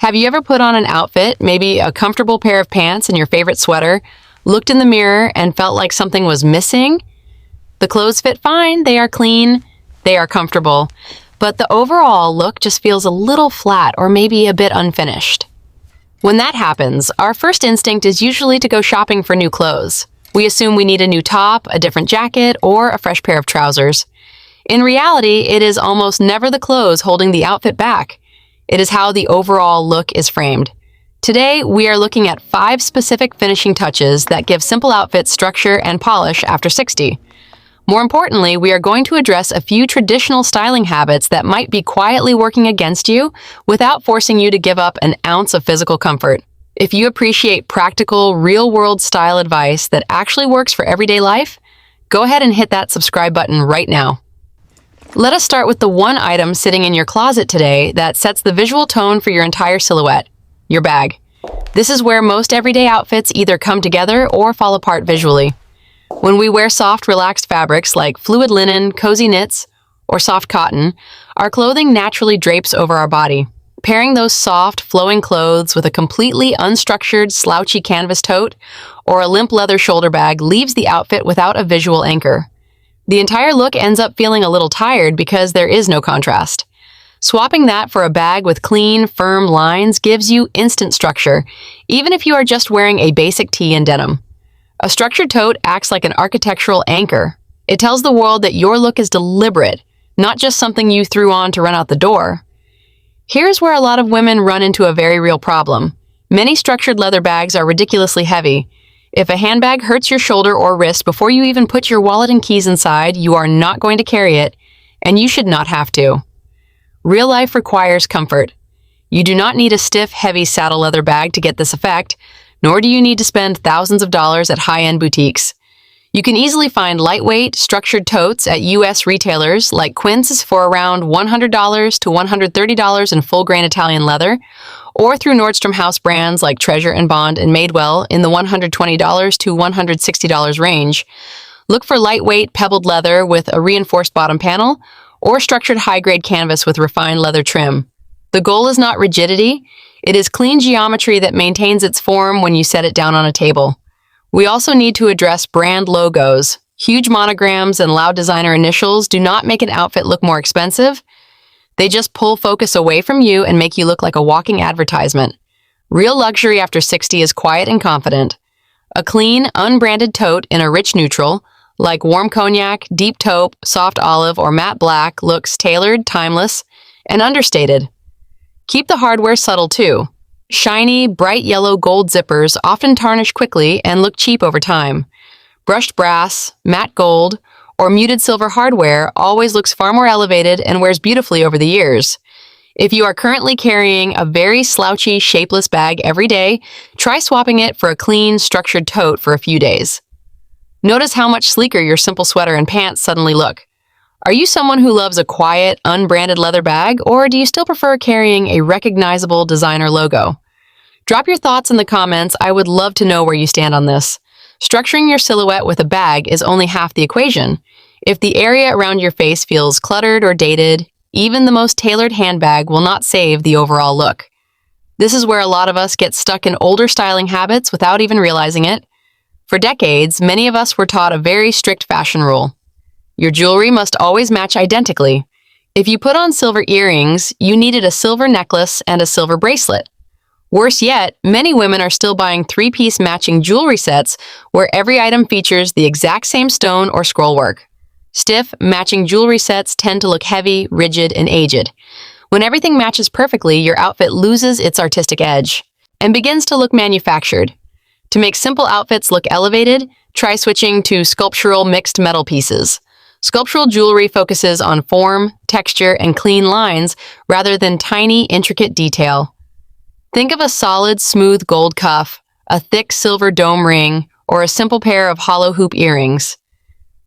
Have you ever put on an outfit, maybe a comfortable pair of pants and your favorite sweater, looked in the mirror and felt like something was missing? The clothes fit fine, they are clean, they are comfortable, but the overall look just feels a little flat or maybe a bit unfinished. When that happens, our first instinct is usually to go shopping for new clothes. We assume we need a new top, a different jacket, or a fresh pair of trousers. In reality, it is almost never the clothes holding the outfit back. It is how the overall look is framed. Today, we are looking at 5 specific finishing touches that give simple outfits structure and polish after 60. More importantly, we are going to address a few traditional styling habits that might be quietly working against you without forcing you to give up an ounce of physical comfort. If you appreciate practical, real-world style advice that actually works for everyday life, go ahead and hit that subscribe button right now. Let us start with the one item sitting in your closet today that sets the visual tone for your entire silhouette, your bag. This is where most everyday outfits either come together or fall apart visually. When we wear soft, relaxed fabrics like fluid linen, cozy knits, or soft cotton, our clothing naturally drapes over our body. Pairing those soft, flowing clothes with a completely unstructured, slouchy canvas tote or a limp leather shoulder bag leaves the outfit without a visual anchor. The entire look ends up feeling a little tired because there is no contrast. Swapping that for a bag with clean, firm lines gives you instant structure, even if you are just wearing a basic tee and denim. A structured tote acts like an architectural anchor. It tells the world that your look is deliberate, not just something you threw on to run out the door. Here's where a lot of women run into a very real problem. Many structured leather bags are ridiculously heavy. If a handbag hurts your shoulder or wrist before you even put your wallet and keys inside, you are not going to carry it, and you should not have to. Real life requires comfort. You do not need a stiff, heavy saddle leather bag to get this effect, nor do you need to spend thousands of dollars at high-end boutiques. You can easily find lightweight, structured totes at U.S. retailers like Quince for around $100 to $130 in full-grain Italian leather, or through Nordstrom House brands like Treasure and Bond and Madewell in the $120 to $160 range. Look for lightweight, pebbled leather with a reinforced bottom panel, or structured high-grade canvas with refined leather trim. The goal is not rigidity, it is clean geometry that maintains its form when you set it down on a table. We also need to address brand logos. Huge monograms and loud designer initials do not make an outfit look more expensive. They just pull focus away from you and make you look like a walking advertisement. Real luxury after 60 is quiet and confident. A clean, unbranded tote in a rich neutral, like warm cognac, deep taupe, soft olive, or matte black, looks tailored, timeless, and understated. Keep the hardware subtle too. Shiny, bright yellow gold zippers often tarnish quickly and look cheap over time. Brushed brass, matte gold, or muted silver hardware always looks far more elevated and wears beautifully over the years. If you are currently carrying a very slouchy, shapeless bag every day, try swapping it for a clean, structured tote for a few days. Notice how much sleeker your simple sweater and pants suddenly look. Are you someone who loves a quiet, unbranded leather bag, or do you still prefer carrying a recognizable designer logo? Drop your thoughts in the comments. I would love to know where you stand on this. Structuring your silhouette with a bag is only half the equation. If the area around your face feels cluttered or dated, even the most tailored handbag will not save the overall look. This is where a lot of us get stuck in older styling habits without even realizing it. For decades, many of us were taught a very strict fashion rule. Your jewelry must always match identically. If you put on silver earrings, you needed a silver necklace and a silver bracelet. Worse yet, many women are still buying 3-piece matching jewelry sets where every item features the exact same stone or scroll work. Stiff, matching jewelry sets tend to look heavy, rigid, and aged. When everything matches perfectly, your outfit loses its artistic edge and begins to look manufactured. To make simple outfits look elevated, try switching to sculptural mixed metal pieces. Sculptural jewelry focuses on form, texture, and clean lines rather than tiny, intricate detail. Think of a solid, smooth gold cuff, a thick silver dome ring, or a simple pair of hollow hoop earrings.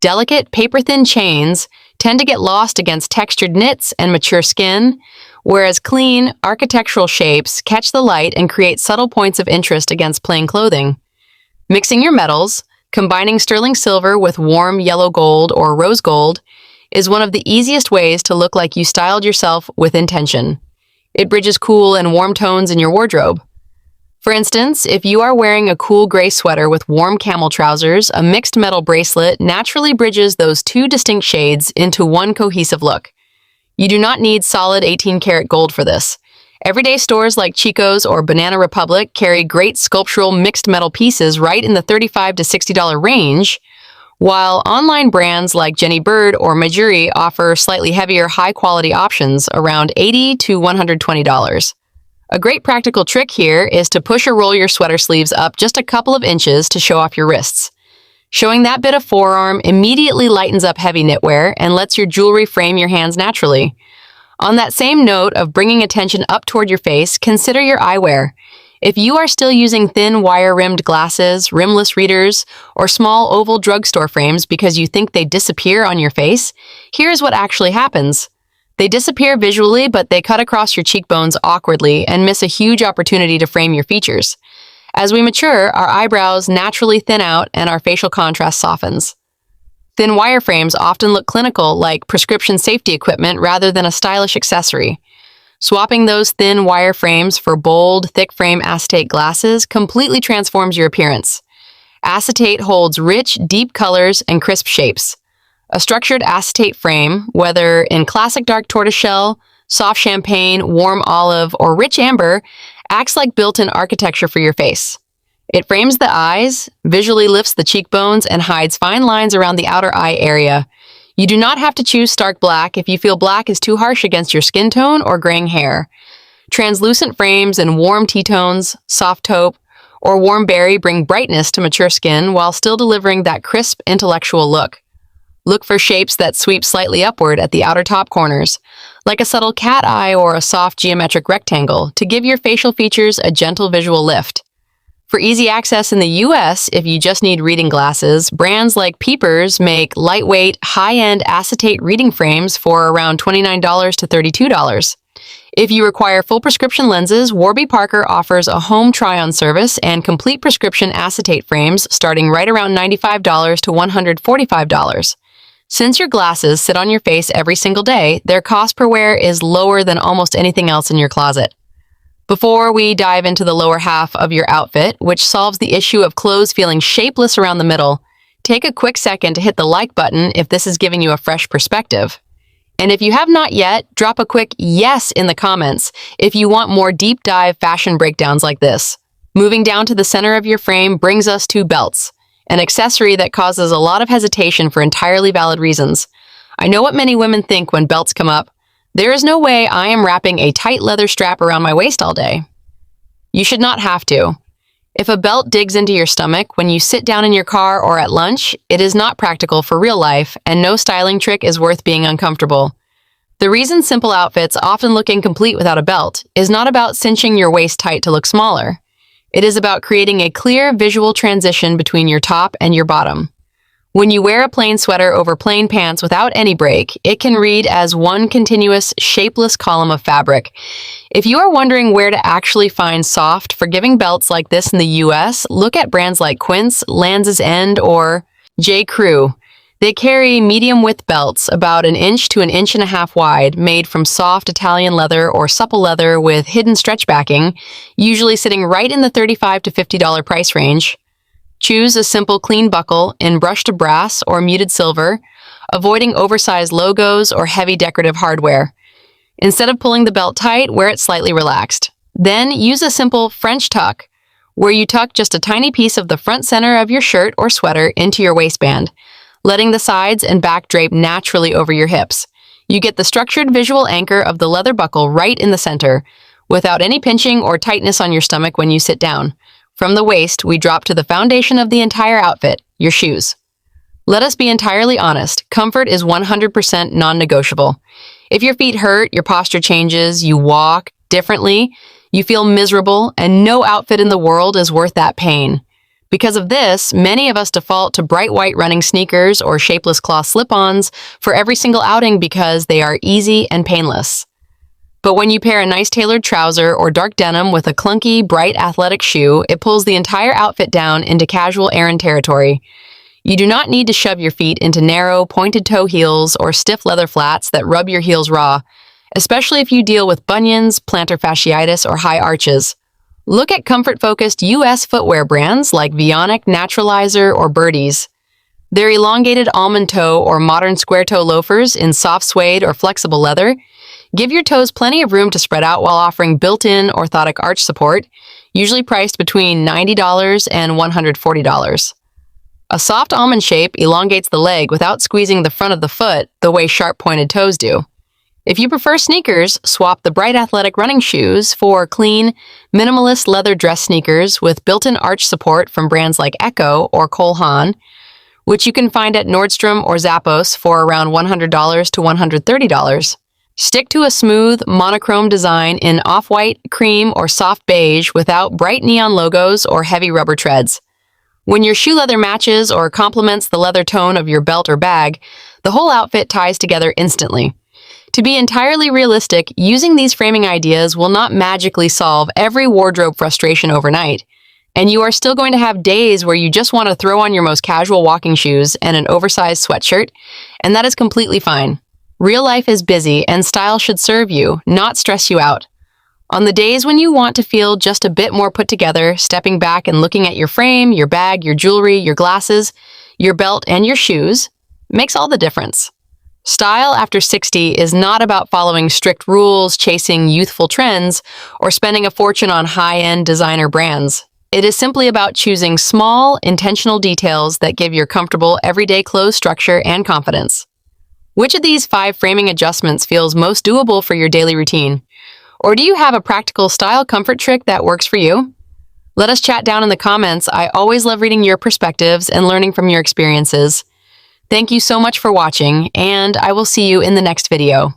Delicate, paper-thin chains tend to get lost against textured knits and mature skin, whereas clean, architectural shapes catch the light and create subtle points of interest against plain clothing. Mixing your metals, combining sterling silver with warm yellow gold or rose gold, is one of the easiest ways to look like you styled yourself with intention. It bridges cool and warm tones in your wardrobe. For instance, if you are wearing a cool gray sweater with warm camel trousers, a mixed metal bracelet naturally bridges those two distinct shades into one cohesive look. You do not need solid 18-karat gold for this. Everyday stores like Chico's or Banana Republic carry great sculptural mixed metal pieces right in the $35 to $60 range, while online brands like Jenny Bird or Majuri offer slightly heavier, high-quality options around $80 to $120. A great practical trick here is to push or roll your sweater sleeves up just a couple of inches to show off your wrists. Showing that bit of forearm immediately lightens up heavy knitwear and lets your jewelry frame your hands naturally. On that same note of bringing attention up toward your face, consider your eyewear. If you are still using thin wire-rimmed glasses, rimless readers, or small oval drugstore frames because you think they disappear on your face, here's what actually happens. They disappear visually, but they cut across your cheekbones awkwardly and miss a huge opportunity to frame your features. As we mature, our eyebrows naturally thin out and our facial contrast softens. Thin wireframes often look clinical, like prescription safety equipment rather than a stylish accessory. Swapping those thin wireframes for bold, thick-frame acetate glasses completely transforms your appearance. Acetate holds rich, deep colors and crisp shapes. A structured acetate frame, whether in classic dark tortoiseshell, soft champagne, warm olive, or rich amber, acts like built-in architecture for your face. It frames the eyes, visually lifts the cheekbones, and hides fine lines around the outer eye area. You do not have to choose stark black if you feel black is too harsh against your skin tone or graying hair. Translucent frames in warm tea tones, soft taupe, or warm berry bring brightness to mature skin while still delivering that crisp, intellectual look. Look for shapes that sweep slightly upward at the outer top corners, like a subtle cat eye or a soft geometric rectangle, to give your facial features a gentle visual lift. For easy access in the US, if you just need reading glasses, brands like Peepers make lightweight, high-end acetate reading frames for around $29 to $32. If you require full prescription lenses, Warby Parker offers a home try-on service and complete prescription acetate frames starting right around $95 to $145. Since your glasses sit on your face every single day, their cost per wear is lower than almost anything else in your closet. Before we dive into the lower half of your outfit, which solves the issue of clothes feeling shapeless around the middle, take a quick second to hit the like button if this is giving you a fresh perspective. And if you have not yet, drop a quick yes in the comments if you want more deep dive fashion breakdowns like this. Moving down to the center of your frame brings us to belts, an accessory that causes a lot of hesitation for entirely valid reasons. I know what many women think when belts come up. There is no way I am wrapping a tight leather strap around my waist all day. You should not have to. If a belt digs into your stomach when you sit down in your car or at lunch, it is not practical for real life, and no styling trick is worth being uncomfortable. The reason simple outfits often look incomplete without a belt is not about cinching your waist tight to look smaller. It is about creating a clear visual transition between your top and your bottom. When you wear a plain sweater over plain pants without any break, it can read as one continuous, shapeless column of fabric. If you are wondering where to actually find soft, forgiving belts like this in the US, look at brands like Quince, Lands' End, or J. Crew. They carry medium-width belts, about 1 inch to 1.5 inches wide, made from soft Italian leather or supple leather with hidden stretch backing, usually sitting right in the $35 to $50 price range. Choose a simple clean buckle in brushed brass or muted silver, avoiding oversized logos or heavy decorative hardware. Instead of pulling the belt tight, wear it slightly relaxed. Then use a simple French tuck, where you tuck just a tiny piece of the front center of your shirt or sweater into your waistband, letting the sides and back drape naturally over your hips. You get the structured visual anchor of the leather buckle right in the center, without any pinching or tightness on your stomach when you sit down. From the waist, we drop to the foundation of the entire outfit, your shoes. Let us be entirely honest, comfort is 100% non-negotiable. If your feet hurt, your posture changes, you walk differently, you feel miserable, and no outfit in the world is worth that pain. Because of this, many of us default to bright white running sneakers or shapeless cloth slip-ons for every single outing because they are easy and painless. But when you pair a nice tailored trouser or dark denim with a clunky, bright athletic shoe, it pulls the entire outfit down into casual errand territory. You do not need to shove your feet into narrow, pointed toe heels or stiff leather flats that rub your heels raw. especially if you deal with bunions, plantar fasciitis, or high arches. Look at comfort-focused U.S. footwear brands like Vionic, Naturalizer, or Birdies. Their elongated almond toe or modern square toe loafers in soft suede or flexible leather give your toes plenty of room to spread out while offering built-in orthotic arch support, usually priced between $90 and $140. A soft almond shape elongates the leg without squeezing the front of the foot the way sharp-pointed toes do. If you prefer sneakers, swap the bright athletic running shoes for clean, minimalist leather dress sneakers with built-in arch support from brands like Echo or Cole Haan, which you can find at Nordstrom or Zappos for around $100 to $130. Stick to a smooth, monochrome design in off-white, cream, or soft beige without bright neon logos or heavy rubber treads. When your shoe leather matches or complements the leather tone of your belt or bag, the whole outfit ties together instantly. To be entirely realistic, using these framing ideas will not magically solve every wardrobe frustration overnight, and you are still going to have days where you just want to throw on your most casual walking shoes and an oversized sweatshirt, and that is completely fine. Real life is busy, and style should serve you, not stress you out. On the days when you want to feel just a bit more put together, stepping back and looking at your frame, your bag, your jewelry, your glasses, your belt, and your shoes makes all the difference. Style after 60 is not about following strict rules, chasing youthful trends, or spending a fortune on high-end designer brands. It is simply about choosing small, intentional details that give your comfortable, everyday clothes structure and confidence. Which of these 5 framing adjustments feels most doable for your daily routine? Or do you have a practical style comfort trick that works for you? Let us chat down in the comments. I always love reading your perspectives and learning from your experiences. Thank you so much for watching, and I will see you in the next video.